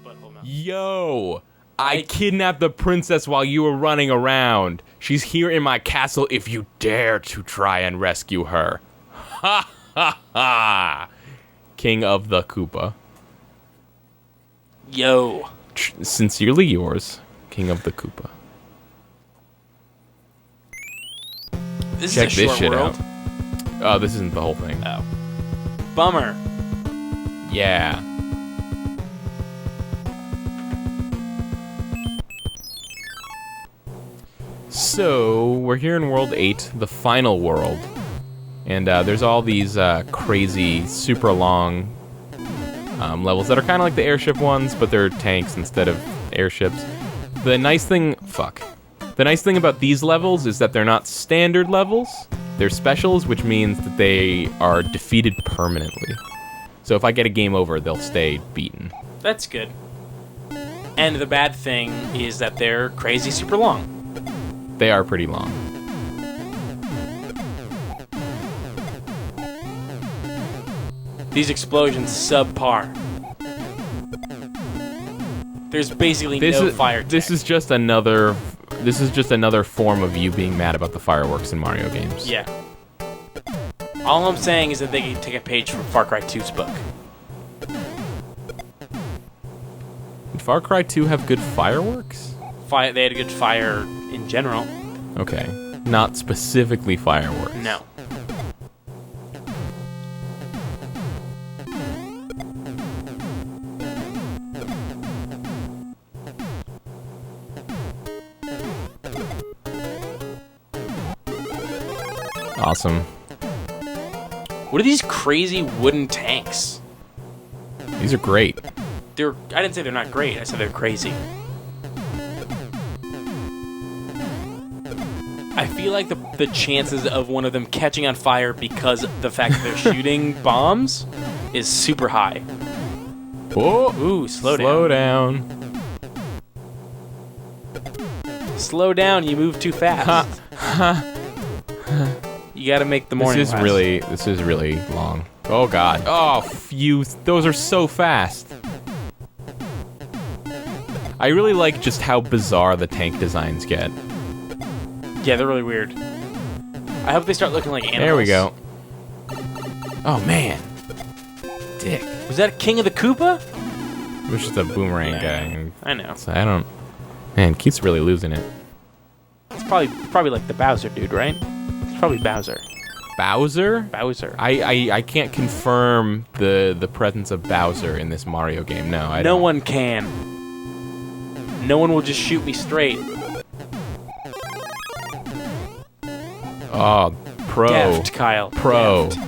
butthole mouth. Yo, I kidnapped the princess while you were running around. She's here in my castle if you dare to try and rescue her. Ha ha ha. King of the Koopa. Yo. Sincerely yours, King of the Koopa. Check this shit world. out. Oh, this isn't the whole thing. Oh. Bummer. Yeah. So, we're here in World 8, the final world. And there's all these crazy, super long levels that are kind of like the airship ones, but they're tanks instead of airships. The nice thing about these levels is that they're not standard levels. They're specials, which means that they are defeated permanently. So if I get a game over, they'll stay beaten. That's good. And the bad thing is that they're crazy super long. They are pretty long. These explosions subpar. There's basically no fire tech. This is just another form of you being mad about the fireworks in Mario games. Yeah. All I'm saying is that they can take a page from Far Cry 2's book. Did Far Cry 2 have good fireworks? They had a good fire in general. Okay. Not specifically fireworks. No. Awesome. What are these crazy wooden tanks? These are great. I didn't say they're not great. I said they're crazy. I feel like the chances of one of them catching on fire because of the fact that they're shooting bombs is super high. Oh, ooh, slow down. Slow down, you move too fast. You gotta make the morning This is really long. Oh god. Oh, those are so fast. I really like just how bizarre the tank designs get. Yeah, they're really weird. I hope they start looking like animals. There we go. Oh man. Dick. Was that King of the Koopa? It was just a boomerang guy. I know. So I don't... Man, Keith's really losing it. It's probably like the Bowser dude, right? It's probably Bowser. Bowser? Bowser. I can't confirm the presence of Bowser in this Mario game. No, I don't. No one can. No one will just shoot me straight. Oh, pro. Deft, Kyle. Pro. Deft.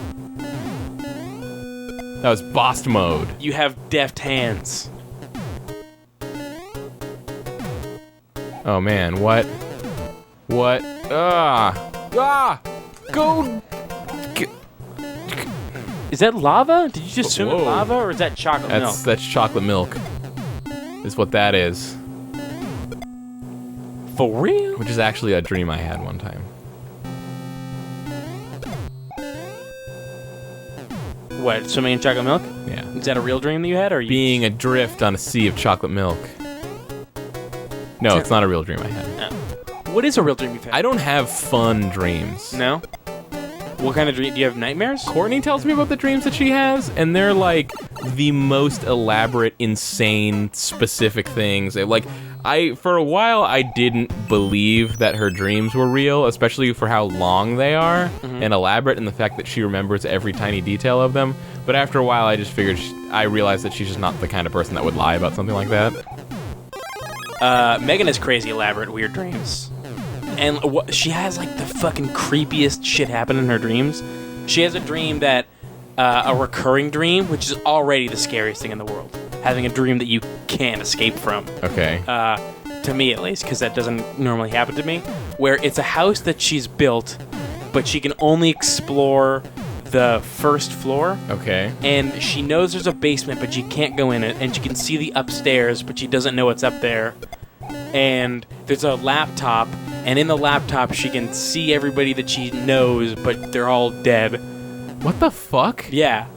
That was boss mode. You have deft hands. Oh man, what? What? Go! Is that lava? Did you just swim in Whoa. lava, or is that chocolate milk? That's chocolate milk. Is what that is. For real? Which is actually a dream I had one time. What, swimming in chocolate milk? Yeah. Is that a real dream that you had, or Being adrift on a sea of chocolate milk. No, it's not a real dream I had. No. What is a real dream you've had? I don't have fun dreams. No? What kind of dream? Do you have nightmares? Courtney tells me about the dreams that she has, and they're like the most elaborate, insane, specific things. For a while, I didn't believe that her dreams were real, especially for how long they are and elaborate, and the fact that she remembers every tiny detail of them. But after a while, I just figured I realized that she's just not the kind of person that would lie about something like that. Megan has crazy, elaborate, weird dreams. And she has, like, the fucking creepiest shit happen in her dreams. She has a dream that, a recurring dream, which is already the scariest thing in the world. Having a dream that you can't escape from. Okay. To me, at least, because that doesn't normally happen to me. Where it's a house that she's built, but she can only explore the first floor. Okay. And she knows there's a basement, but she can't go in it. And she can see the upstairs, but she doesn't know what's up there. And there's a laptop, and in the laptop she can see everybody that she knows, but they're all dead. What the fuck? Yeah.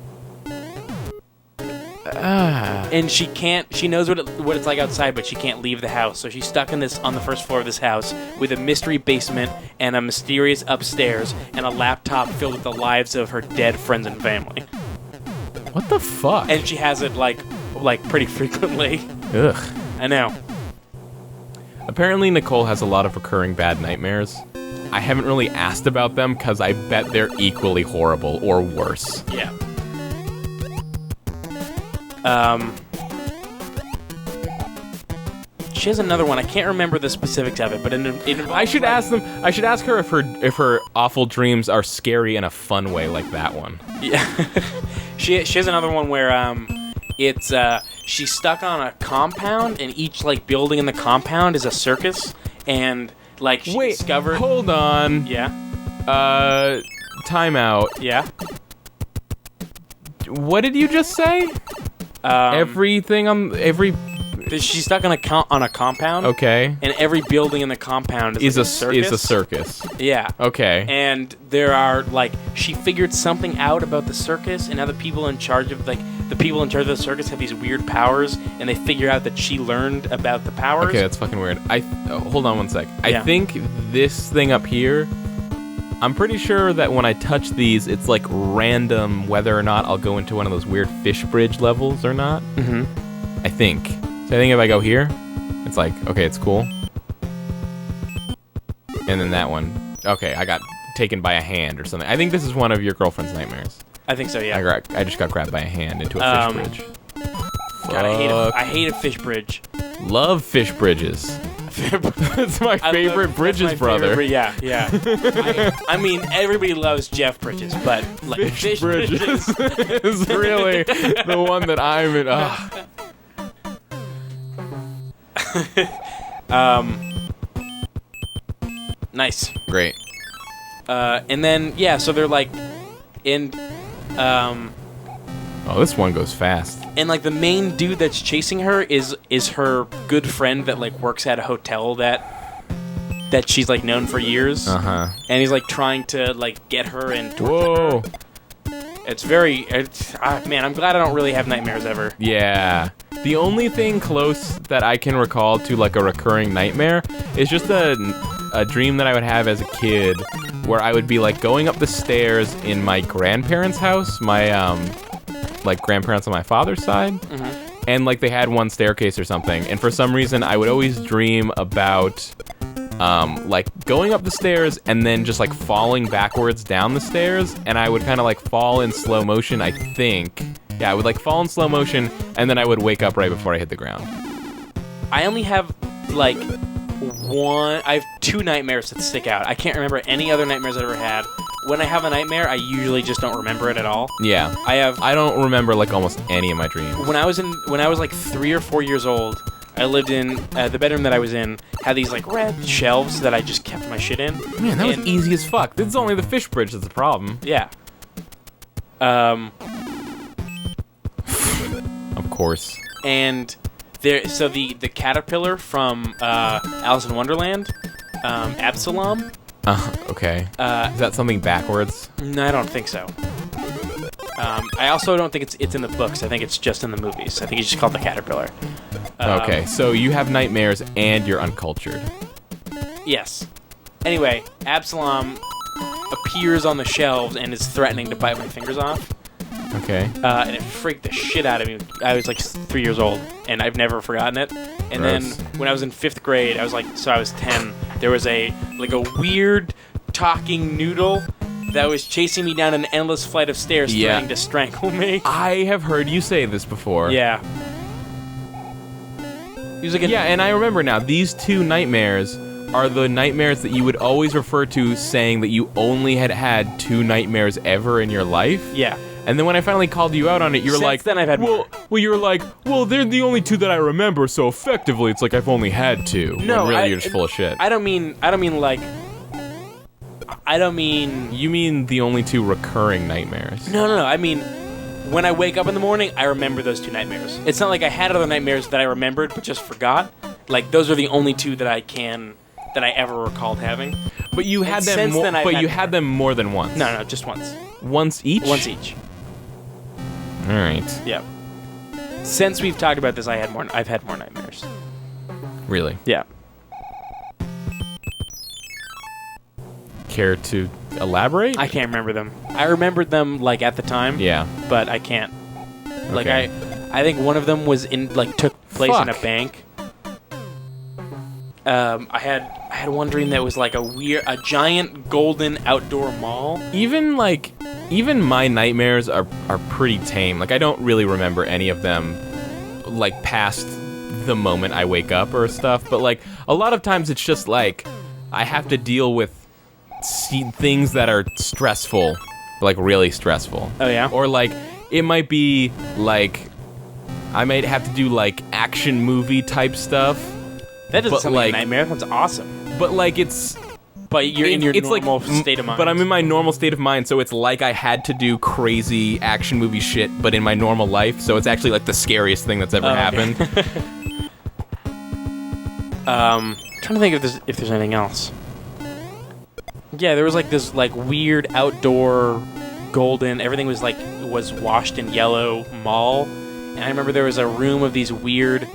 And she knows what it's like outside, but she can't leave the house. So she's stuck on the first floor of this house with a mystery basement and a mysterious upstairs and a laptop filled with the lives of her dead friends and family. What the fuck? And she has it like pretty frequently. Ugh. I know. Apparently Nicole has a lot of recurring bad nightmares. I haven't really asked about them because I bet they're equally horrible or worse. Yeah. She has another one. I can't remember the specifics of it, but it involves, I should ask her if her awful dreams are scary in a fun way like that one. Yeah. She has another one where it's she's stuck on a compound, and each like building in the compound is a circus, and like she discovered. Hold on. Yeah. Time out. Yeah. What did you just say? Everything on every. She's stuck on a compound. Okay. And every building in the compound is like a circus. Yeah. Okay. And there are she figured something out about the circus, and now the people in charge of the circus have these weird powers, and they figure out that she learned about the powers. Okay, that's fucking weird. Hold on one sec. Yeah. I think this thing up here. I'm pretty sure that when I touch these, it's like random whether or not I'll go into one of those weird fish bridge levels or not. Mm-hmm. I think. So I think if I go here, it's like, okay, it's cool. And then that one. Okay, I got taken by a hand or something. I think this is one of your girlfriend's nightmares. I think so, yeah. I just got grabbed by a hand into a fish bridge. God, I hate a fish bridge. Love fish bridges. That's my favorite Bridges brother. Yeah. I mean, everybody loves Jeff Bridges, but like fish Bridges is really the one that I'm in. Nice. Great. And then so they're like in Oh, this one goes fast. And like the main dude that's chasing her is her good friend that like works at a hotel that she's like known for years. Uh-huh. And he's like trying to like get her and torture Whoa. her. Man, I'm glad I don't really have nightmares ever. Yeah. The only thing close that I can recall to like a recurring nightmare is just a dream that I would have as a kid where I would be like going up the stairs in my grandparents' house, my like grandparents on my father's side. Mm-hmm. And like they had one staircase or something, and for some reason I would always dream about like going up the stairs and then just like falling backwards down the stairs, and I would kind of like fall in slow motion, I think. Yeah, I would like fall in slow motion, and then I would wake up right before I hit the ground. I only have like I have two nightmares that stick out. I can't remember any other nightmares I've ever had. When I have a nightmare, I usually just don't remember it at all. Yeah. I don't remember like almost any of my dreams. When I was like 3 or 4 years old, I lived in the bedroom that I was in had these like red shelves that I just kept my shit in. Man, that was easy as fuck. This is only the fish bridge that's the problem. Yeah. Of course. And so the caterpillar from Alice in Wonderland, Absalom. Okay. Is that something backwards? No, I don't think so. I also don't think it's in the books. I think it's just in the movies. I think it's just called the caterpillar. Okay, so you have nightmares and you're uncultured. Yes. Anyway, Absalom appears on the shelves and is threatening to bite my fingers off. Okay. And it freaked the shit out of me. I was like 3 years old, and I've never forgotten it. And Gross. then when I was in 5th grade, I was 10. There was a weird talking noodle that was chasing me down an endless flight of stairs, threatening to strangle me. I have heard you say this before. Yeah. He was like and I remember now. These two nightmares are the nightmares that you would always refer to, saying that you only had two nightmares ever in your life. Yeah. And then when I finally called you out on it, you were like, then I've had more. Well, you were like, well, they're the only two that I remember, so effectively it's like I've only had two. No, when really you're just full of shit. I don't mean You mean the only two recurring nightmares? No. I mean, when I wake up in the morning, I remember those two nightmares. It's not like I had other nightmares that I remembered but just forgot. Like, those are the only two that I ever recalled having. But you had them. Had them more than once. No, just once. Once each. Once each. All right. Yeah. Since we've talked about this, I've had more nightmares. Really? Yeah. Care to elaborate? I can't remember them. I remembered them like at the time. Yeah. But I can't. Like Okay. I think one of them was took place in a Fuck. bank. I had one dream that was like a giant golden outdoor mall. Even my nightmares are pretty tame. Like I don't really remember any of them like past the moment I wake up or stuff, but like a lot of times it's just like I have to deal with things that are stressful, like really stressful. Oh yeah. Or like it might be like I might have to do like action movie type stuff, That doesn't but, sound like like- a nightmare. That sounds awesome. but like it's But you're in your it's normal like, state of mind. But I'm in my normal state of mind, so it's like I had to do crazy action movie shit, but in my normal life, so it's actually like the scariest thing that's ever Oh, okay. happened. Trying to think if there's anything else. Yeah, there was like this like weird outdoor golden. Everything was washed in yellow mall, and I remember there was a room of these weird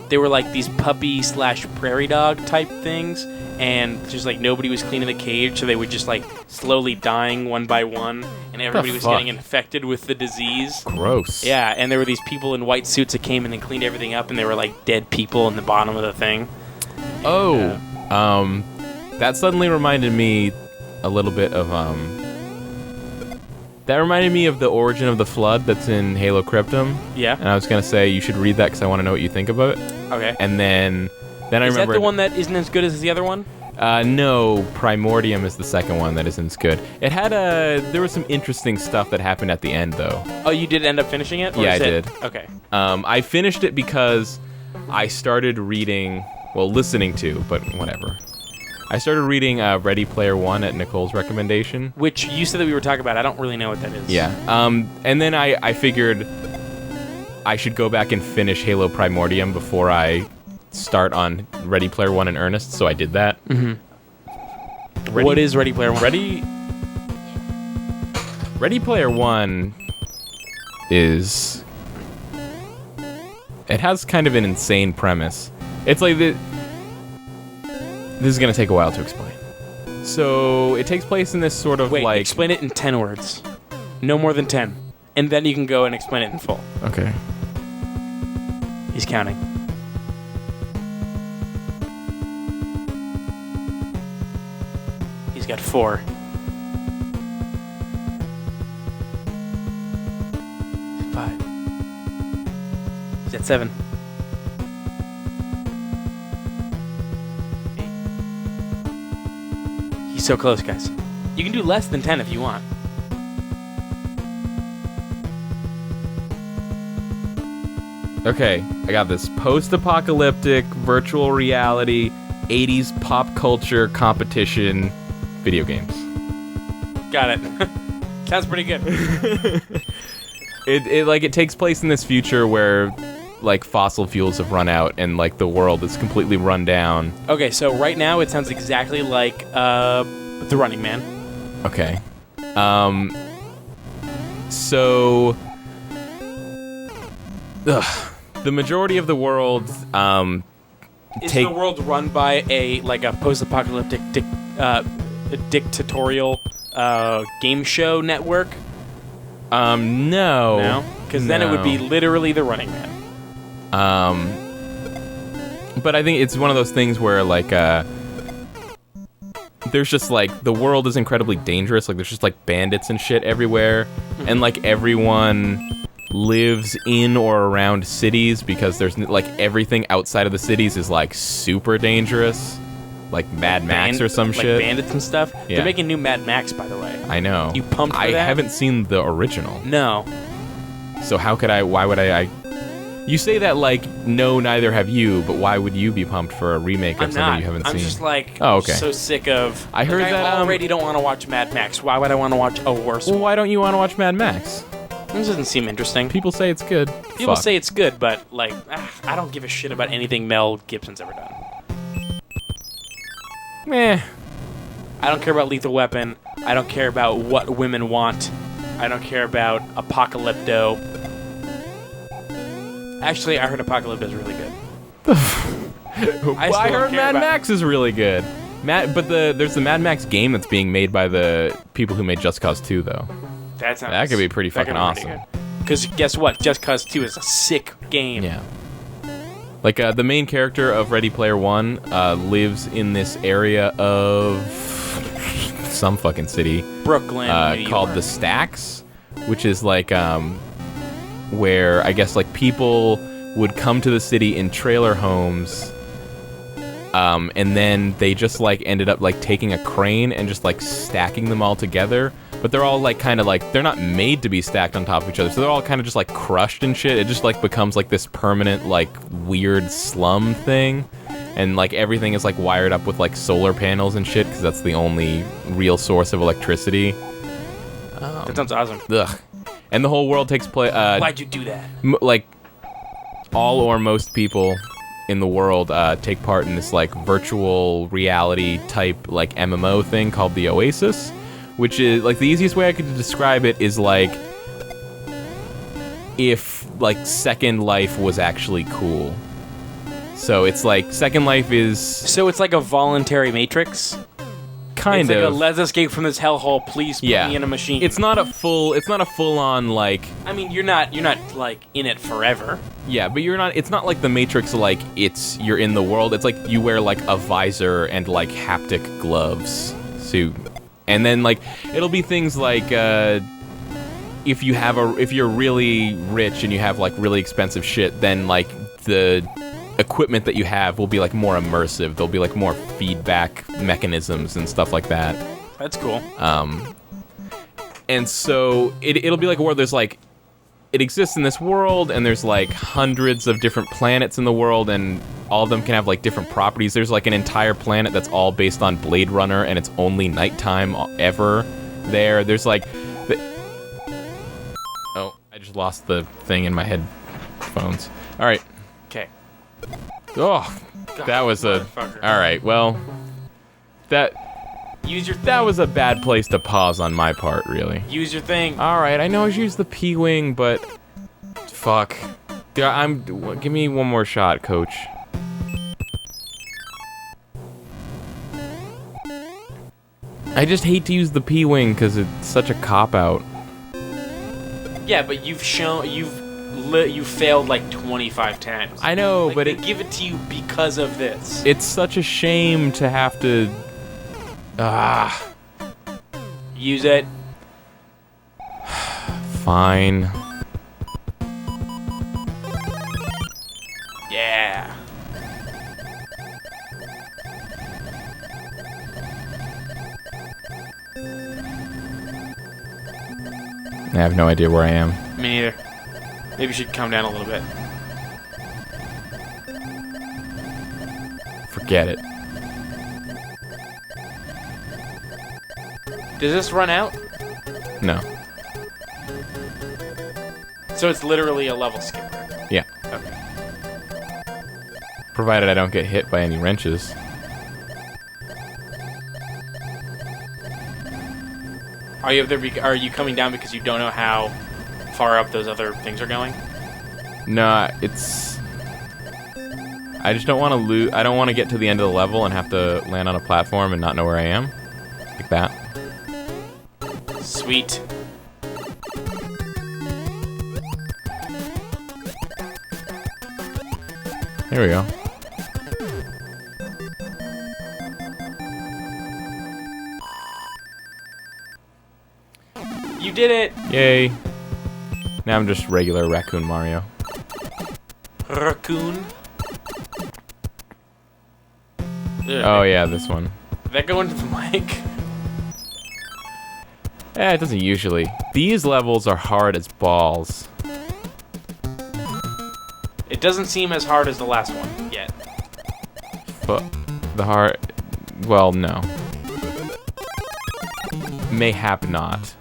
they were like these puppy / prairie dog type things, and just like nobody was cleaning the cage, so they were just like slowly dying one by one, and everybody was fuck? getting infected with the disease. Gross. Yeah, and there were these people in white suits that came in and cleaned everything up, and they were like dead people in the bottom of the thing. Oh, that suddenly reminded me a little bit of That reminded me of the origin of the flood that's in Halo Cryptum, Yeah. and I was gonna say you should read that because I want to know what you think about it. Okay. And then I Is that remember the one that isn't as good as the other one? No, Primordium is the second one that isn't as good. It had there was some interesting stuff that happened at the end though. Oh, you did end up finishing it? Or Yeah, is I it- did. Okay. I finished it because I started reading, listening to, but whatever. I started reading Ready Player One at Nicole's recommendation. Which you said that we were talking about. I don't really know what that is. Yeah. And then I figured I should go back and finish Halo Primordium before I start on Ready Player One in earnest, so I did that. Mm-hmm. What is Ready Player One? Ready Player One is... It has kind of an insane premise. It's like this is going to take a while to explain. So, it takes place in this sort of Wait, like... explain it in 10 words. No more than 10. And then you can go and explain it in full. Okay. He's counting. He's got 4. 5. He's at 7. 8. He's so close, guys. You can do less than 10 if you want. Okay, I got this post-apocalyptic virtual reality 80s pop culture competition video games. Got it. Sounds pretty good. It takes place in this future where like fossil fuels have run out and like the world is completely run down. Okay, so right now it sounds exactly like The Running Man. Okay. So the majority of the world Is the world run by a post-apocalyptic dictatorial game show network? no. No, because then it would be No. literally The Running Man. But I think it's one of those things where like there's just like the world is incredibly dangerous. Like there's just like bandits and shit everywhere, and like everyone lives in or around cities because there's like everything outside of the cities is like super dangerous, like Mad Max or some like shit. bandits and stuff. Yeah. They're making new Mad Max, by the way. I know. You pumped for I that? haven't seen the original, No. so how could I? Why would I? You say that like no, neither have you. But why would you be pumped for a remake of I'm something not. you haven't I'm seen? just like Oh, okay. so sick of. I heard like, that, I already don't want to watch Mad Max. Why would I want to watch a worse Well, one? why don't you want to watch Mad Max? This doesn't seem interesting. People say it's good. People Fuck. say it's good, but like I don't give a shit about anything Mel Gibson's ever done. Meh. I don't care about Lethal Weapon. I don't care about what women want. I don't care about Apocalypto. Actually, I heard Apocalypse is really good. I still heard don't care Mad about Max is really good. There's the Mad Max game that's being made by the people who made Just Cause 2, though. That could be pretty fucking awesome. Because guess what? Just Cause 2 is a sick game. Yeah. Like, the main character of Ready Player One lives in this area of some fucking city. Brooklyn, New called York. the Stacks, which is like, where I guess like people would come to the city in trailer homes, and then they just like ended up like taking a crane and just like stacking them all together. But they're all like kind of like, they're not made to be stacked on top of each other, so they're all kind of just like crushed and shit. It just like becomes like this permanent like weird slum thing, and like everything is like wired up with like solar panels and shit because that's the only real source of electricity. That sounds awesome. Ugh. And the whole world takes place. Why'd you do that? Like all or most people in the world take part in this like virtual reality type like MMO thing called the Oasis, which is like the easiest way I could describe it is like if like Second Life was actually cool. So it's like Second Life is So it's like a voluntary Matrix? kind it's of like a let's escape from this hellhole, please put me in a machine. It's not a full on like, I mean, you're not like in it forever. yeah, but it's not like the Matrix, like you're in the world. It's like you wear like a visor and like haptic gloves suit. And then like it'll be things like if you're really rich and you have like really expensive shit, then like the equipment that you have will be like more immersive. There'll be like more feedback mechanisms and stuff like that. That's cool. And so it'll be like a world there's like, it exists in this world and there's like hundreds of different planets in the world and all of them can have like different properties. There's like an entire planet that's all based on Blade Runner and it's only nighttime ever there. There's like oh, I just lost the thing in my headphones. All right. Okay. Oh, that was a... motherfucker. All right, well, Use your thing. that was a bad place to pause on my part, really. Use your thing. All right, I know I used the P-Wing, but fuck. Give me one more shot, coach. I just hate to use the P-Wing because it's such a cop-out. Yeah, but you've failed like 25 times. I know, Like, but they give it to you because of this. it's such a shame to have to... Use it. Fine. Yeah. I have no idea where I am. Me neither. Maybe you should calm down a little bit. Forget it. Does this run out? No. So it's literally a level skipper. Yeah. Okay. Provided I don't get hit by any wrenches. Are you up there? Are you coming down because you don't know how far up those other things are going? No, it's... I just don't want to lose... I don't want to get to the end of the level and have to land on a platform and not know where I am. Like that. Sweet. There we go. You did it! Yay. Now I'm just regular Raccoon Mario. Raccoon. Oh yeah, this one. Did that go into the mic? Eh, it doesn't usually. These levels are hard as balls. It doesn't seem as hard as the last one yet. But the hard... Well, no. Mayhap not.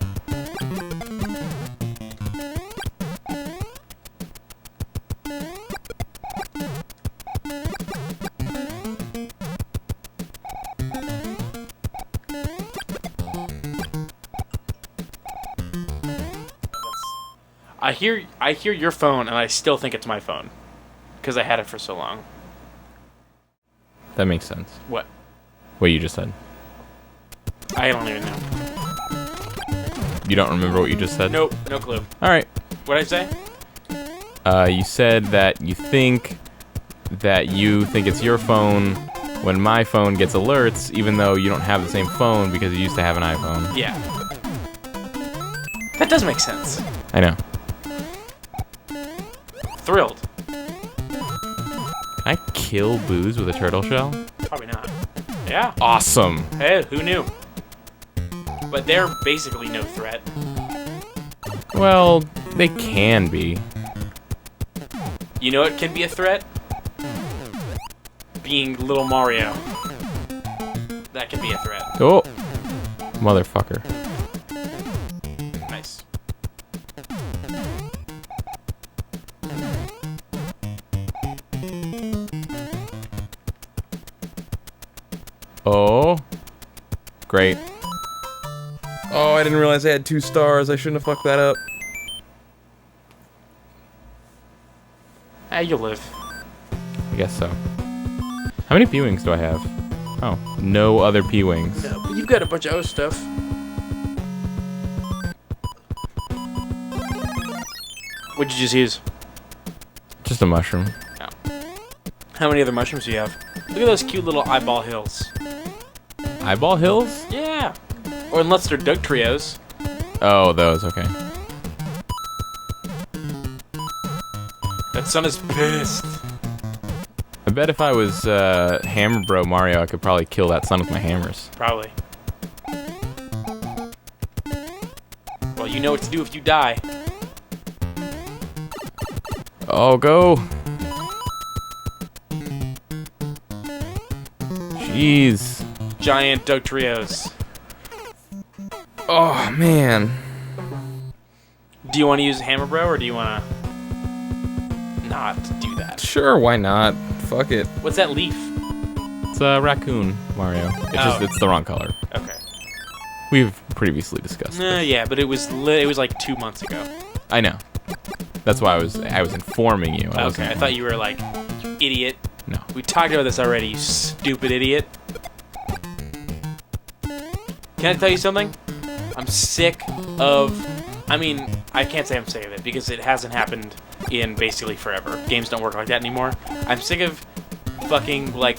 I hear your phone, and I still think it's my phone because I had it for so long. That makes sense. What? What you just said. I don't even know. You don't remember what you just said? Nope, no clue. All right. What'd I say? You said that you think it's your phone when my phone gets alerts, even though you don't have the same phone because you used to have an iPhone. Yeah. That does make sense. I know. Thrilled. Can I kill Booze with a turtle shell? Probably not. Yeah. Awesome. Hey, who knew? But they're basically no threat. Well, they can be. You know what can be a threat? Being little Mario. That can be a threat. Oh, motherfucker. Nice. Oh, great. Oh, I didn't realize I had 2 stars. I shouldn't have fucked that up. Ah, you'll live. I guess so. How many P-Wings do I have? Oh, no other P-Wings. No, but you've got a bunch of O stuff. What'd you just use? Just a mushroom. How many other mushrooms do you have? Look at those cute little eyeball hills. Eyeball Hills? Yeah. Or unless they're Doug Trios. Oh, those, okay. That sun is pissed. I bet if I was Hammer Bro Mario, I could probably kill that sun with my hammers. Probably. Well, you know what to do if you die. Oh, go! Jeez. Giant Doug Trios. Oh, man. Do you want to use Hammer Bro, or do you want to not do that? Sure, why not? Fuck it. What's that leaf? It's a raccoon, Mario. It's the wrong color. Okay. We've previously discussed this. Yeah, but it was like 2 months ago. I know. That's why I was informing you. Okay, I thought you were like, you idiot. No. We talked about this already, you stupid idiot. Can I tell you something? I'm sick of... I mean, I can't say I'm sick of it, because it hasn't happened in basically forever. Games don't work like that anymore. I'm sick of fucking, like,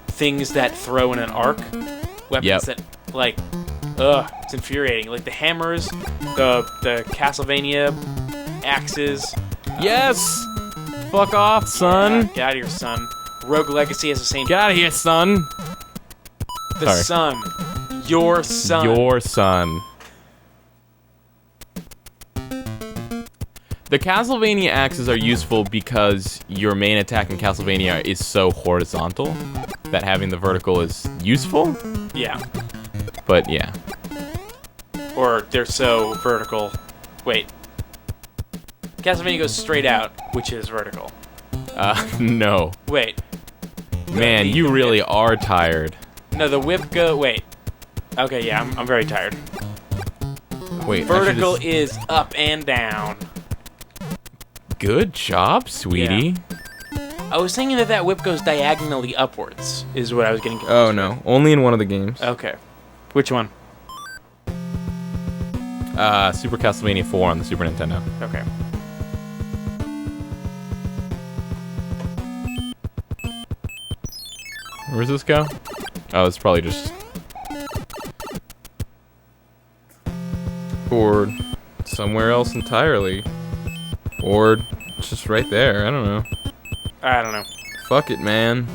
things that throw in an arc. Weapons that, like... Ugh, it's infuriating. Like the hammers, the Castlevania axes. Yes! Fuck off, son! Get out of here, son. Rogue Legacy has the same... Get out of here, son! The son. Your son. Your son. The Castlevania axes are useful because your main attack in Castlevania is so horizontal that having the vertical is useful. Yeah. But yeah. Or they're so vertical. Wait. Castlevania goes straight out, which is vertical. No. Wait. Man, you really are tired. No, the whip go... Wait. Okay, yeah, I'm very tired. Wait, Vertical is up and down. Good job, sweetie. Yeah. I was thinking that whip goes diagonally upwards, is what I was getting confused. Oh, no. Only in one of the games. Okay. Which one? Super Castlevania 4 on the Super Nintendo. Okay. Where does this go? Oh, it's probably just... Or somewhere else entirely. Or just right there. I don't know. I don't know. Fuck it, man.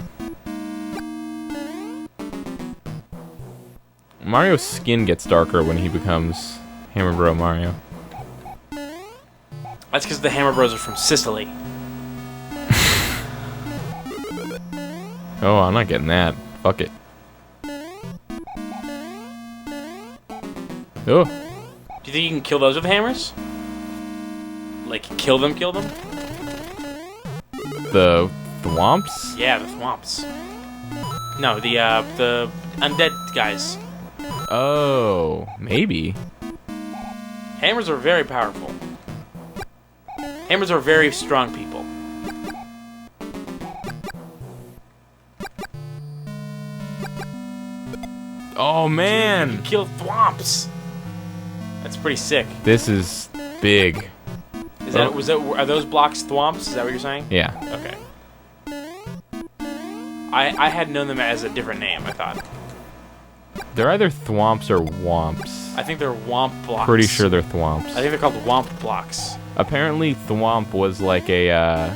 Mario's skin gets darker when he becomes Hammer Bro Mario. That's because the Hammer Bros are from Sicily. Oh, I'm not getting that. Fuck it. Oh. Do you think you can kill those with hammers? Like, kill them? The Thwomps? Yeah, the Thwomps. No, the undead guys. Oh, maybe. Hammers are very powerful. Hammers are very strong people. Oh, man. You kill thwomps. That's pretty sick. This is big. Are those blocks thwomps? Is that what you're saying? Yeah. Okay. I had known them as a different name, I thought. They're either thwomps or womps. I think they're womp blocks. Pretty sure they're thwomps. I think they're called womp blocks. Apparently, thwomp was like a,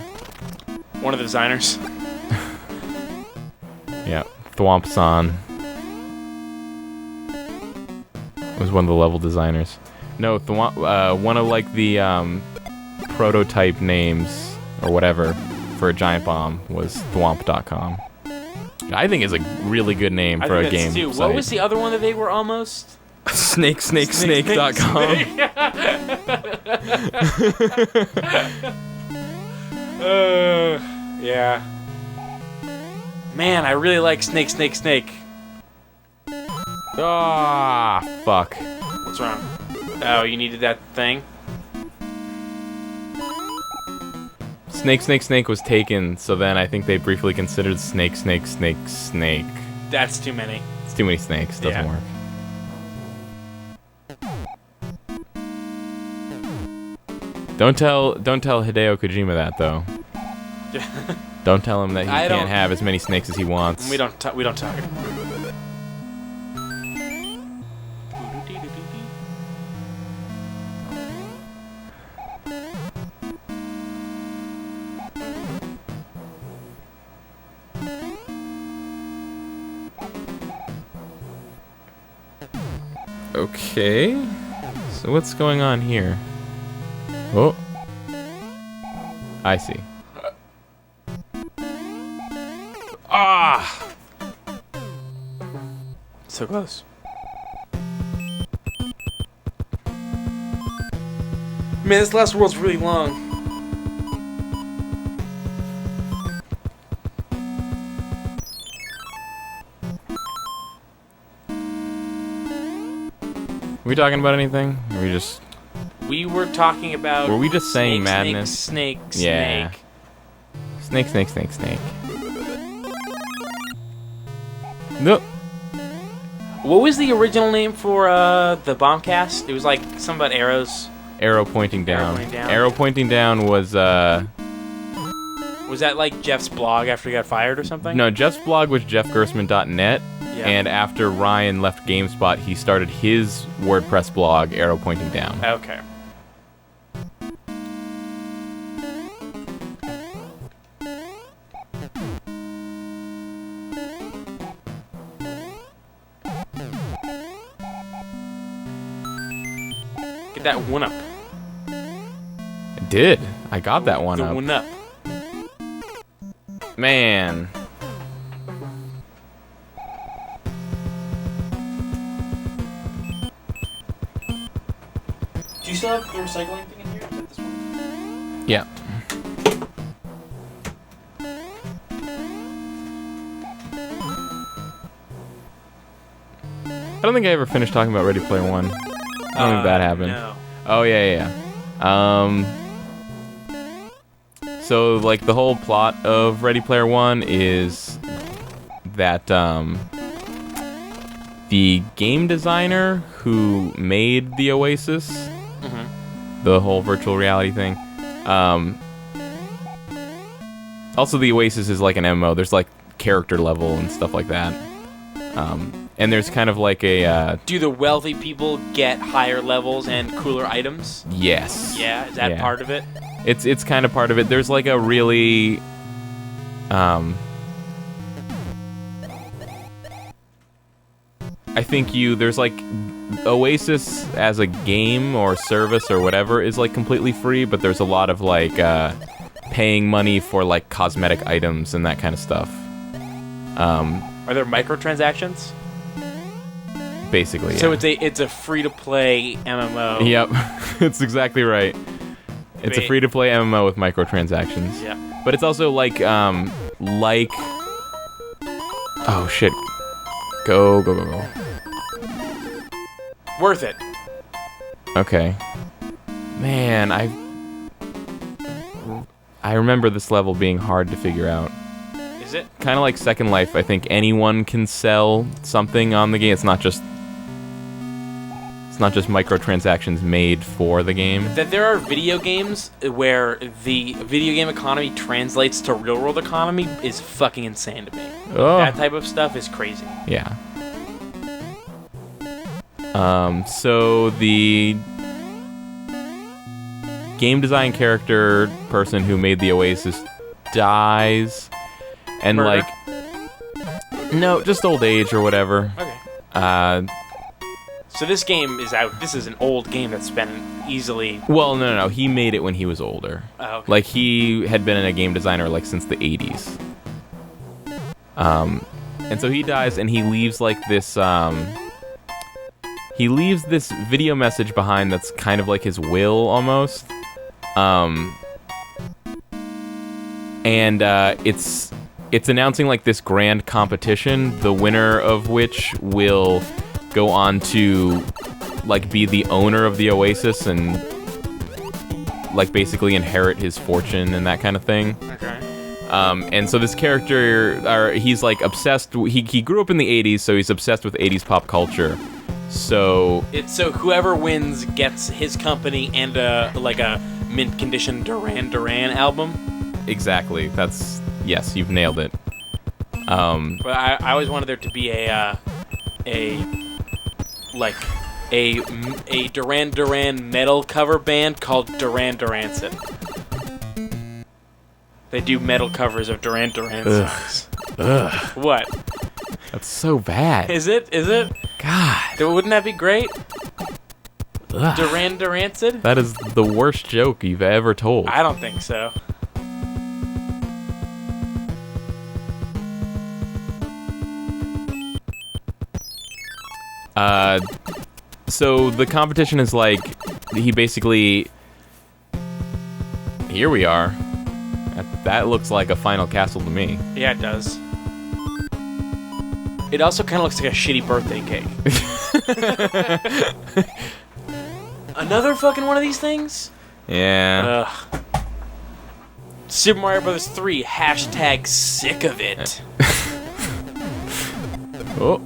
One of the designers. yeah, Thwomp-san was one of the level designers. No, one of like the prototype names or whatever for a giant bomb was thwomp.com. I think it's a really good name for a game too. site. What was the other one that they were almost? Snake.com. Yeah. Man, I really like Snake. Ah, fuck. What's wrong? Oh, you needed that thing? Snake was taken, so then I think they briefly considered Snake. That's too many. It's too many snakes. Doesn't work. Don't tell Hideo Kojima that though. Don't tell him that he can't have as many snakes as he wants. We don't talk anymore. Okay. So what's going on here? Oh. I see. Ah! So close. Man, this last world's really long. Are we talking about anything? Or We were talking about... Were we just saying snake, madness? Snake. Yeah. Snake. No. What was the original name for the Bombcast? It was like something about arrows. Arrow pointing down. Arrow pointing down was Was that like Jeff's blog after he got fired or something? No, Jeff's blog was jeffgersman.net. Yeah. And after Ryan left GameSpot, he started his WordPress blog, Arrow Pointing Down. Okay. Get that one up. I did. I got that one The up. one up. Man. Do you still have the recycling thing in here? Is that this one? Yeah. I don't think I ever finished talking about Ready Player One. I don't think that happened. No. Oh, yeah. So, like, the whole plot of Ready Player One is that, the game designer who made the Oasis, the whole virtual reality thing, also the Oasis is like an MMO. There's, like, character level and stuff like that. And there's kind of like a, Do the wealthy people get higher levels and cooler items? yes. Yeah, is that part of it? It's kind of part of it. There's like a really, I think there's like, Oasis as a game or service or whatever is like completely free, but there's a lot of like, paying money for like cosmetic items and that kind of stuff. Are there microtransactions? Basically, So yeah. it's a free-to-play MMO. Yep, it's exactly right. It's a free-to-play MMO with microtransactions. Yeah. But it's also like, oh shit. Go. Worth it. Okay. Man, I remember this level being hard to figure out. Is it? Kind of like Second Life, I think anyone can sell something on the game. It's not just microtransactions made for the game. That there are video games where the video game economy translates to real world economy is fucking insane to me. Oh. That type of stuff is crazy. Yeah. So the game design character person who made the Oasis dies, and Murder? no, just old age or whatever. Okay. So this game is out. This is an old game that's been easily. Well, no, he made it when he was older. Oh, okay. Like, he had been a game designer like since the 80s. And so he dies, and he leaves like this. He leaves this video message behind that's kind of like his will almost. And it's announcing like this grand competition, the winner of which will go on to like be the owner of the Oasis and like basically inherit his fortune and that kind of thing. Okay. And so this character, he's like obsessed. He grew up in the 80s, so he's obsessed with 80s pop culture. So whoever wins gets his company and like a mint condition Duran Duran album. Exactly. Yes, you've nailed it. But I always wanted there to be a Duran Duran metal cover band called Duran Durancid. They do metal covers of Duran Duran songs. Ugh. What? That's so bad. Is it? God. Wouldn't that be great? Ugh. Duran Durancid? That is the worst joke you've ever told. I don't think so. So the competition is like, he basically... Here we are. That looks like a final castle to me. Yeah, it does. It also kind of looks like a shitty birthday cake. Another fucking one of these things? Yeah. Ugh. Super Mario Bros. 3, hashtag sick of it. Oh.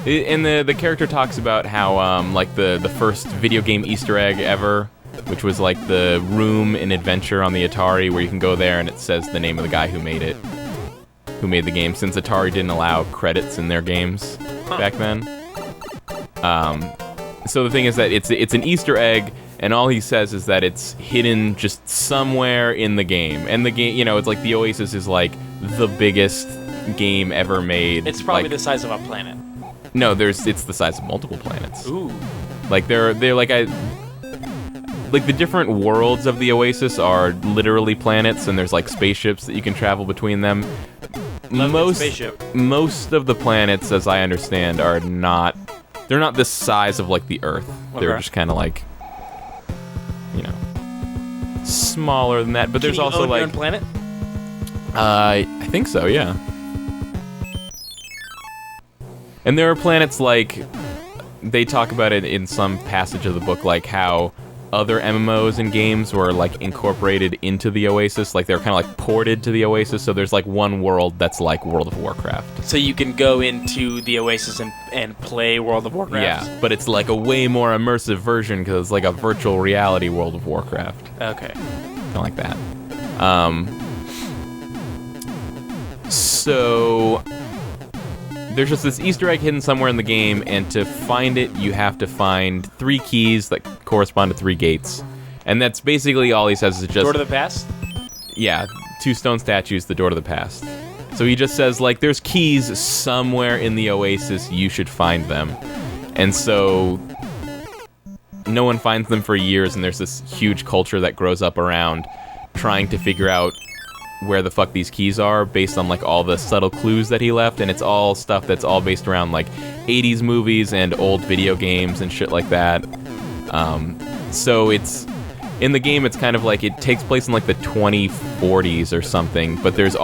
And the character talks about how, like, the first video game Easter egg ever, which was, like, the room in Adventure on the Atari, where you can go there and it says the name of the guy who made it. Who made the game, since Atari didn't allow credits in their games back then. So the thing is that it's an Easter egg, and all he says is that it's hidden just somewhere in the game. And the game, it's like the Oasis is like the biggest game ever made. It's probably like, the size of a planet. No, it's the size of multiple planets. Ooh. Like they're like the different worlds of the Oasis are literally planets, and there's like spaceships that you can travel between them. Most of the planets, as I understand, they're not the size of like the Earth. Okay. They're just kind of like, smaller than that. But there's Can you also own like your own planet? I think so, yeah. And there are planets like, they talk about it in some passage of the book, like how other MMOs and games were like incorporated into the Oasis, like they're kind of like ported to the Oasis. So there's like one world that's like World of Warcraft. So you can go into the Oasis and play World of Warcraft? Yeah, but it's like a way more immersive version because it's like a virtual reality World of Warcraft. Okay. Kind of like that. So there's just this Easter egg hidden somewhere in the game, and to find it, you have to find 3 keys that correspond to 3 gates. And that's basically all he says is just... Door to the past? Yeah, 2 stone statues, the door to the past. So he just says, like, there's keys somewhere in the Oasis, you should find them. And so no one finds them for years, and there's this huge culture that grows up around trying to figure out where the fuck these keys are based on like all the subtle clues that he left, and it's all stuff that's all based around like 80s movies and old video games and shit like that. So it's in the game, it's kind of like it takes place in like the 2040s or something, but there's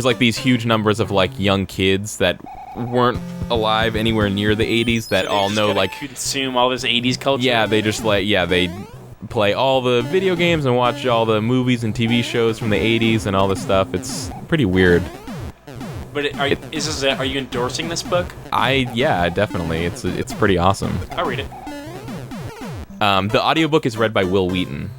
like these huge numbers of like young kids that weren't alive anywhere near the 80s that So all know like consume all this 80s culture? yeah, they just like they play all the video games and watch all the movies and TV shows from the 80s and all this stuff. It's pretty weird. But are you endorsing this book? Yeah, definitely. It's pretty awesome. I'll read it. The audiobook is read by Will Wheaton.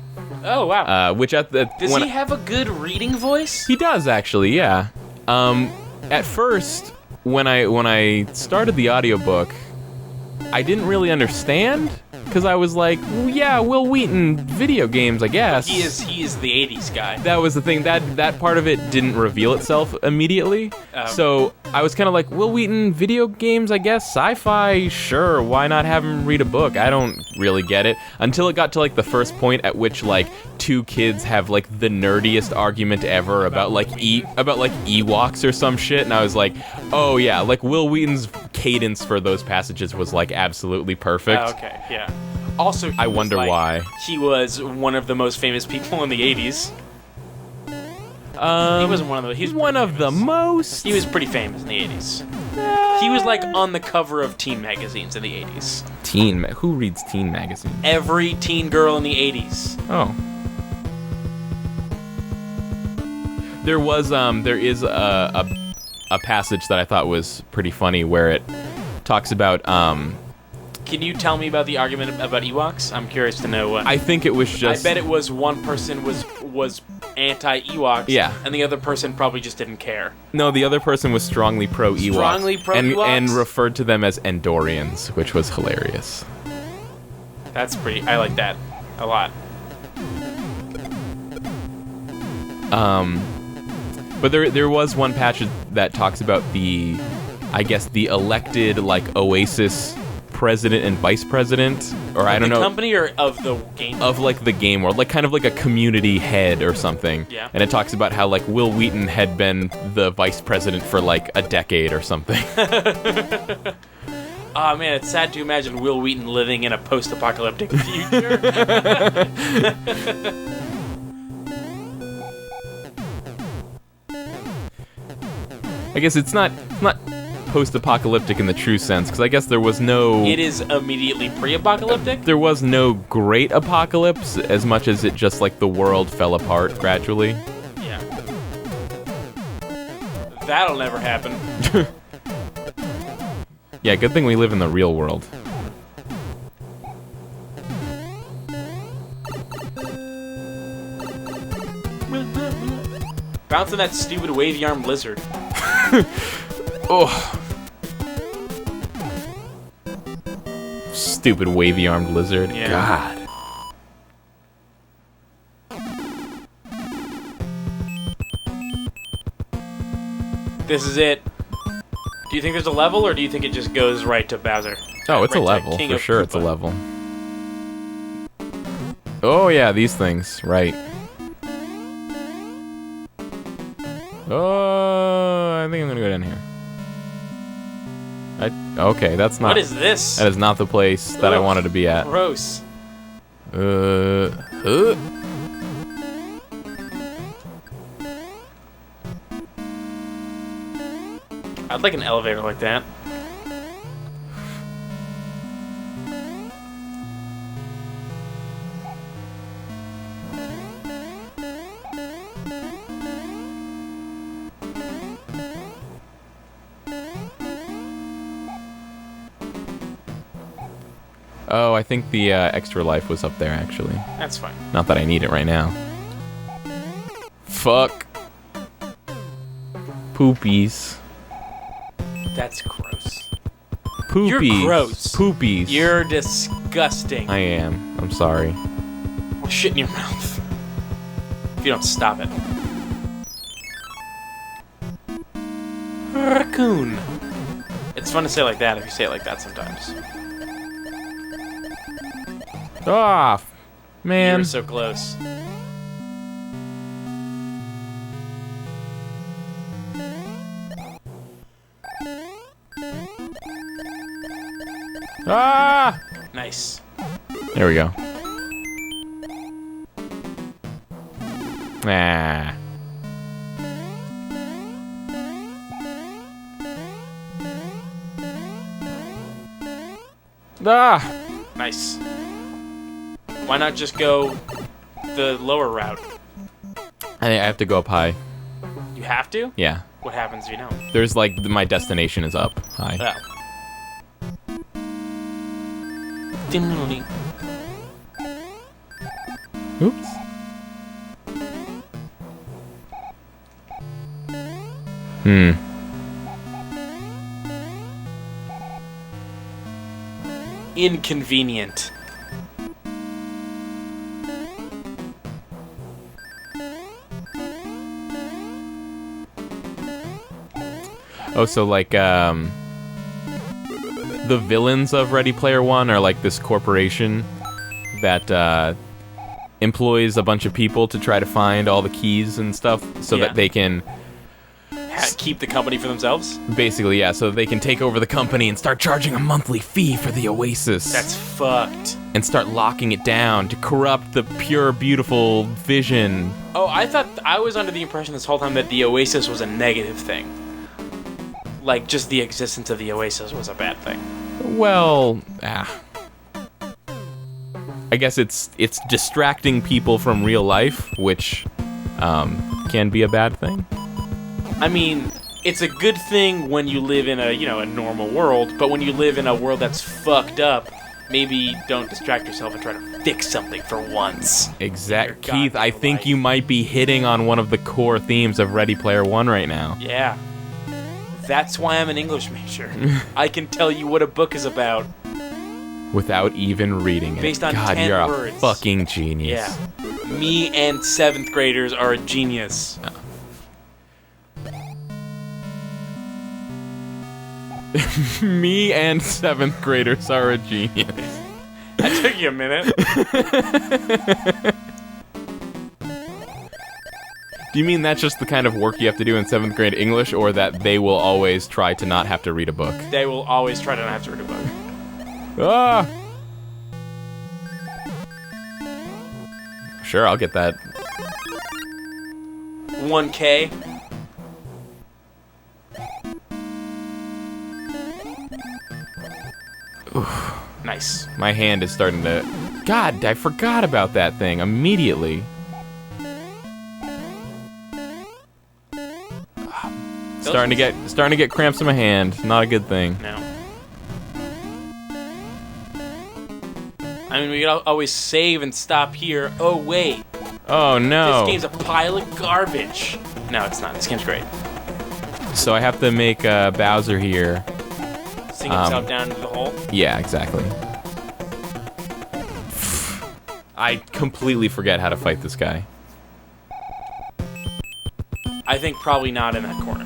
Oh, wow. Which Does he have a good reading voice? He does, actually, yeah. At first, when I started the audiobook, I didn't really understand, because I was like, well, yeah, Will Wheaton, video games, I guess. He is the 80s guy. That was the thing. That part of it didn't reveal itself immediately. So I was kind of like, Will Wheaton, video games, I guess, sci-fi, sure, why not have him read a book? I don't really get it. Until it got to, like, the first point at which, like, two kids have, like, the nerdiest argument ever about Ewoks or some shit, and I was like, oh, yeah, like, Will Wheaton's cadence for those passages was, like, absolutely perfect. Oh, okay, yeah. Also, I wonder why. He was one of the most famous people in the 80s. He wasn't one of the... He was one of the most. He was pretty famous in the 80s. He was, like, on the cover of teen magazines in the 80s. Who reads teen magazines? Every teen girl in the 80s. Oh. There is a passage that I thought was pretty funny where it talks about, Can you tell me about the argument about Ewoks? I'm curious to know what... I think it was just... I bet it was one person was anti-Ewoks, yeah, and the other person probably just didn't care. No, the other person was strongly pro-Ewoks. Strongly pro-Ewoks? And referred to them as Andorians, which was hilarious. That's pretty... I like that a lot. But there was one passage that talks about the elected, like, Oasis president and vice president, or I don't know. The company or of the game? Of, like, the game world, like, kind of like a community head or something. Yeah. And it talks about how, like, Will Wheaton had been the vice president for, like, a decade or something. Oh, man, it's sad to imagine Will Wheaton living in a post-apocalyptic future. I guess it's not post-apocalyptic in the true sense, because I guess there was no... It is immediately pre-apocalyptic? There was no great apocalypse, as much as it just, like, the world fell apart gradually. Yeah. That'll never happen. Yeah, good thing we live in the real world. Bouncing that stupid wavy-armed lizard. Oh. Stupid wavy-armed lizard. Yeah. God. This is it. Do you think there's a level, or do you think it just goes right to Bowser? Oh, it's right a level. King For of sure it's a Koopa. level. Oh, yeah, these things. Right. Oh, I think I'm gonna go down here. Okay, that's not... What is this? That is not the place that I Ugh, wanted to be at. Gross. I'd like an elevator like that. Oh, I think the extra life was up there, actually. That's fine. Not that I need it right now. Fuck. Poopies. That's gross. Poopies. You're gross. Poopies. You're disgusting. I am. I'm sorry. Shit in your mouth. If you don't stop it. Raccoon. It's fun to say like that if you say it like that sometimes. Ah, You man. were so close. Ah! Nice. There we go. Ah. Ah! Nice. Why not just go the lower route? I have to go up high. You have to? Yeah. What happens if you don't? There's like my destination is up high. Oh. Oops. Inconvenient. Oh, so like the villains of Ready Player One are like this corporation that employs a bunch of people to try to find all the keys and stuff so that they can keep the company for themselves? basically, yeah, so they can take over the company and start charging a monthly fee for the Oasis. That's fucked. And start locking it down to corrupt the pure, beautiful vision. Oh, I was under the impression this whole time that the Oasis was a negative thing. Like, just the existence of the Oasis was a bad thing. Well, I guess it's distracting people from real life, which can be a bad thing. I mean, it's a good thing when you live in a normal world, but when you live in a world that's fucked up, maybe don't distract yourself and try to fix something for once. Exact, Your Keith. I goddamn think life. you might be hitting on one of the core themes of Ready Player One right now. Yeah. That's why I'm an English major. I can tell you what a book is about. Without even reading it. Based on God, 10 you're words. a fucking genius. Yeah. Me and 7th graders are a genius. Me and 7th graders are a genius. That took you a minute. Do you mean that's just the kind of work you have to do in 7th grade English, or that they will always try to not have to read a book? They will always try to not have to read a book. Ah! Sure, I'll get that. 1K. Nice. My hand is starting to... God, I forgot about that thing immediately. Starting to get cramps in my hand. Not a good thing. No. I mean, we could always save and stop here. Oh, wait. Oh no. This game's a pile of garbage. No, it's not. This game's great. So I have to make Bowser here. Sing himself down into the hole. Yeah, exactly. I completely forget how to fight this guy. I think probably not in that corner.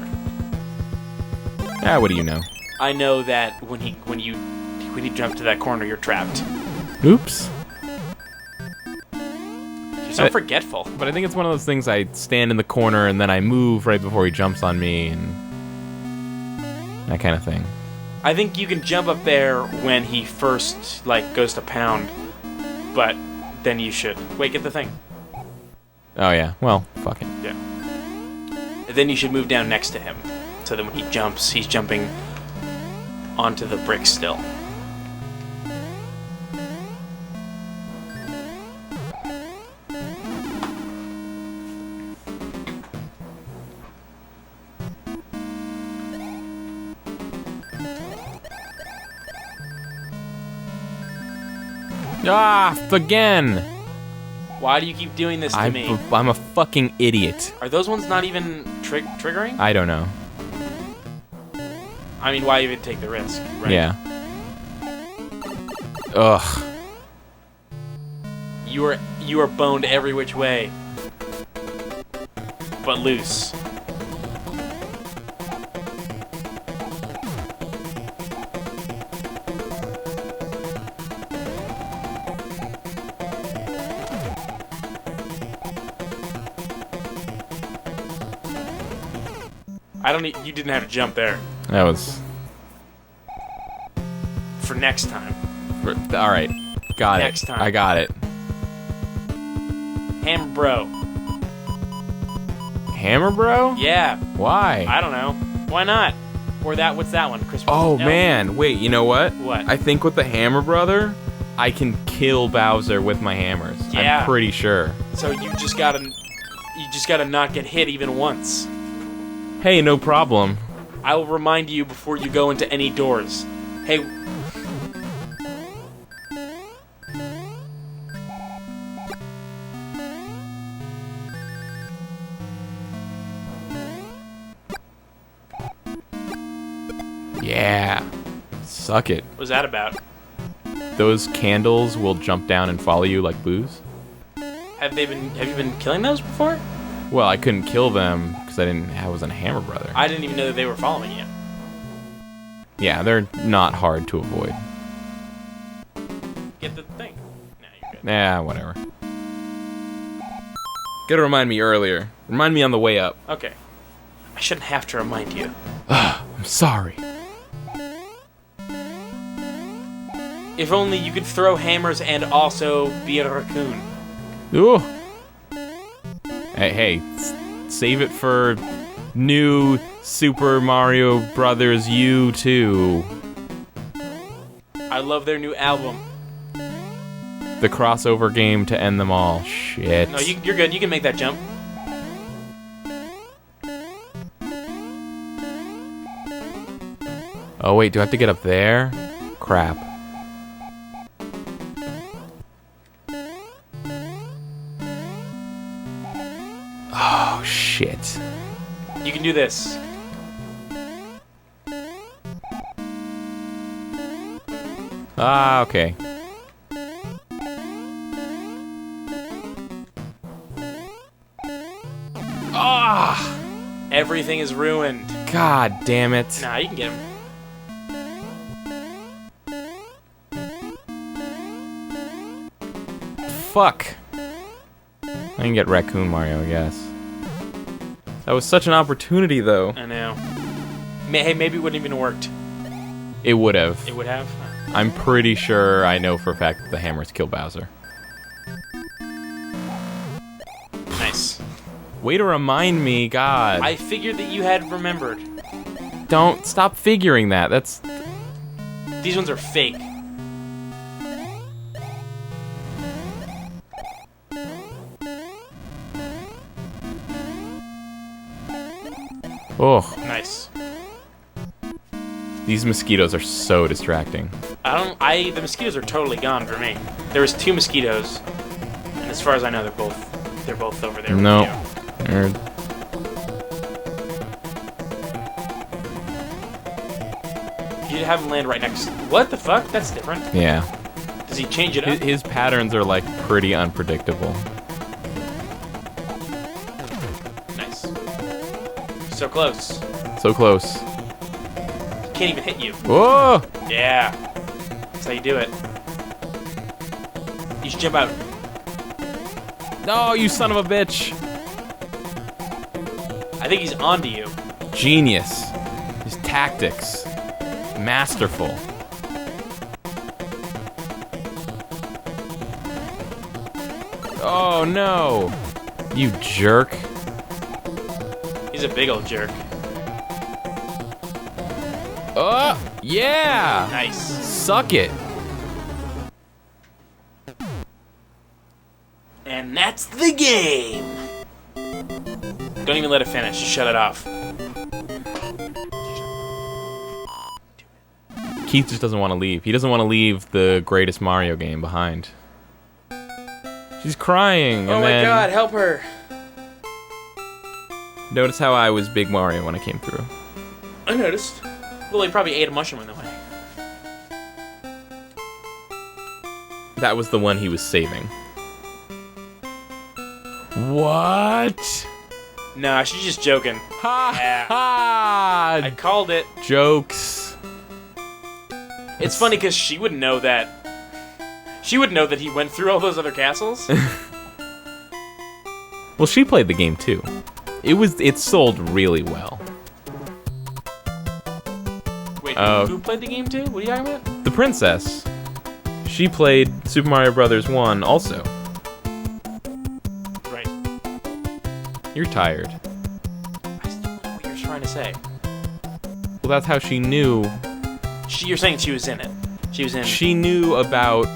Ah, what do you know? I know that when you jump to that corner, you're trapped. Oops. You're so forgetful. But I think it's one of those things I stand in the corner and then I move right before he jumps on me and that kind of thing. I think you can jump up there when he first goes to pound, but then you should get the thing. Oh yeah. Well, fuck it. Yeah. And then you should move down next to him, so that when he jumps, he's jumping onto the brick still. Ah, again. Why do you keep doing this to me? I'm a fucking idiot. Are those ones not even triggering? I don't know. I mean, why even take the risk, right? Yeah. Ugh. You are boned every which way, but loose. You didn't have to jump there. That was... For next time. Alright. Got it. Next time. I got it. Hammer Bro. Hammer Bro? Yeah. Why? I don't know. Why not? Or what's that one? Christmas. Oh, No. man. Wait, you know what? What? I think with the Hammer Brother, I can kill Bowser with my hammers. Yeah. I'm pretty sure. So you just gotta not get hit even once. Hey, no problem. I will remind you before you go into any doors. Hey. Yeah. Suck it. What was that about? Those candles will jump down and follow you like booze. Have you been killing those before? Well, I couldn't kill them because I wasn't a hammer brother. I didn't even know that they were following you. Yeah, they're not hard to avoid. Get the thing. Nah, you're good. Nah, whatever. Gotta remind me earlier. Remind me on the way up. Okay. I shouldn't have to remind you. I'm sorry. If only you could throw hammers and also be a raccoon. Ooh. Hey, save it for new Super Mario Brothers U2. I love their new album. The crossover game to end them all. Shit. No, you're good. You can make that jump. Oh, wait, do I have to get up there? Crap. Oh, shit. You can do this. Ah, okay. Ah! Everything is ruined. God damn it. Nah, you can get him. Fuck. I can get Raccoon Mario, I guess. That was such an opportunity, though. I know. Hey, maybe it wouldn't even worked. It would have. It would have? I'm pretty sure I know for a fact that the hammers kill Bowser. Nice. Way to remind me, God. I figured that you had remembered. Don't stop figuring that. That's... These ones are fake. Oh, Nice. these mosquitoes are so distracting. The mosquitoes are totally gone for me. There was 2 mosquitoes, and as far as I know, they're both over there. No. With you. They're- You have him land right next. What the fuck? That's different. Yeah. Does he change it up? His patterns are, like, pretty unpredictable. Nice. So close. So close. Can't even hit you. Whoa! Yeah. That's how you do it. You should jump out. No, you son of a bitch! I think he's onto you. Genius. His tactics. Masterful. Oh no! You jerk. He's a big old jerk. Oh! Yeah! Nice. Suck it! And that's the game. Don't even let it finish. Just shut it off. Keith just doesn't want to leave. He doesn't want to leave the greatest Mario game behind. She's crying. Oh and my then god, help her. Notice how I was Big Mario when I came through. I noticed. Well, he probably ate a mushroom in the way. That was the one he was saving. What? Nah, she's just joking. Ha Yeah. ha! I called it. Jokes. It's funny because she would know that. She would know that he went through all those other castles. Well, she played the game too. It sold really well. Wait, Oh. who played the game too? What are you talking about? The princess. She played Super Mario Brothers 1 also. Right. You're tired. I still don't know what you're trying to say. Well, that's how she knew. You're saying she was in it. She was in. She knew about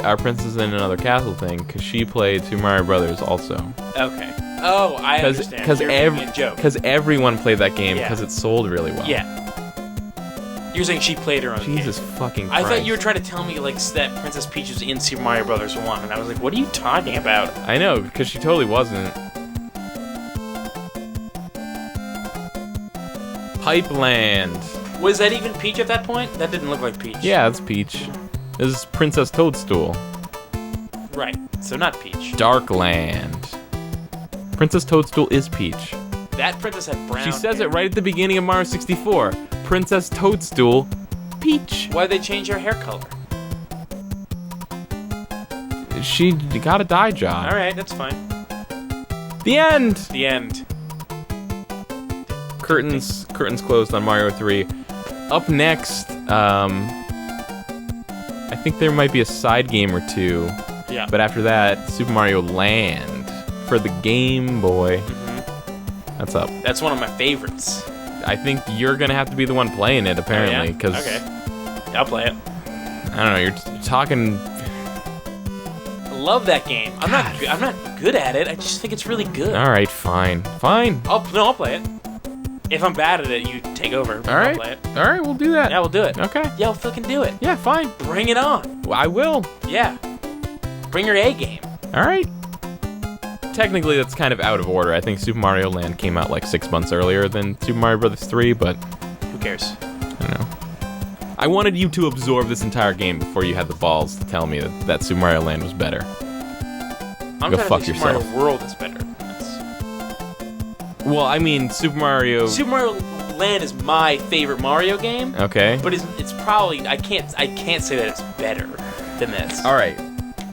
Our Princess in Another Castle thing because she played Super Mario Brothers also. Okay. Oh, I understand. Because everyone played that game Yeah. because it sold really well. Yeah. You're saying she played her own Jesus game. fucking I Christ. thought you were trying to tell me like that Princess Peach was in Super Mario Brothers 1, and I was like, what are you talking about? I know, because she totally wasn't. Pipeland. Was that even Peach at that point? That didn't look like Peach. Yeah, that's Peach. This is Princess Toadstool. Right. So not Peach. Darkland. Princess Toadstool is Peach. That princess had brown She says hair. it right at the beginning of Mario 64. Princess Toadstool, Peach. Why'd they change her hair color? She got a dye job. Alright, that's fine. The end. The end. Curtains closed on Mario 3. Up next, I think there might be a side game or two. Yeah. But after that, Super Mario Land for the Game Boy. That's up. That's one of my favorites. I think you're gonna have to be the one playing it, apparently, because Okay. I'll play it. I don't know. You're talking. I love that game. I'm not good at it. I just think it's really good. All right, fine. I'll play it. If I'm bad at it, you take over. All right. I'll play it. All right, we'll do that. Yeah, we'll do it. Okay. Yeah, we'll fucking do it. Yeah, fine. Bring it on. Well, I will. Yeah. Bring your A game. All right. Technically, that's kind of out of order. I think Super Mario Land came out like 6 months earlier than Super Mario Bros. 3, but Who cares? I don't know. I wanted you to absorb this entire game before you had the balls to tell me that Super Mario Land was better. I'm Go trying fuck to think yourself. Super Mario World is better than this. Well, I mean, Super Mario... Super Mario Land is my favorite Mario game, Okay. but it's probably I can't say that it's better than this. All right.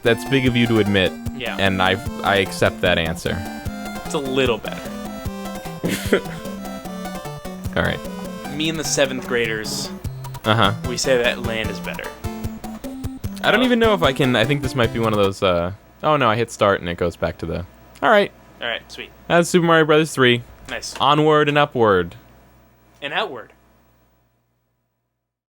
That's big of you to admit. Yeah. And I accept that answer. It's a little better. All right. Me and the 7th graders, Uh-huh. we say that Land is better. I don't even know if I can... I think this might be one of those... Oh, no, I hit start and it goes back to the... All right. All right, sweet, That's Super Mario Bros. 3. nice, Onward and upward. and outward.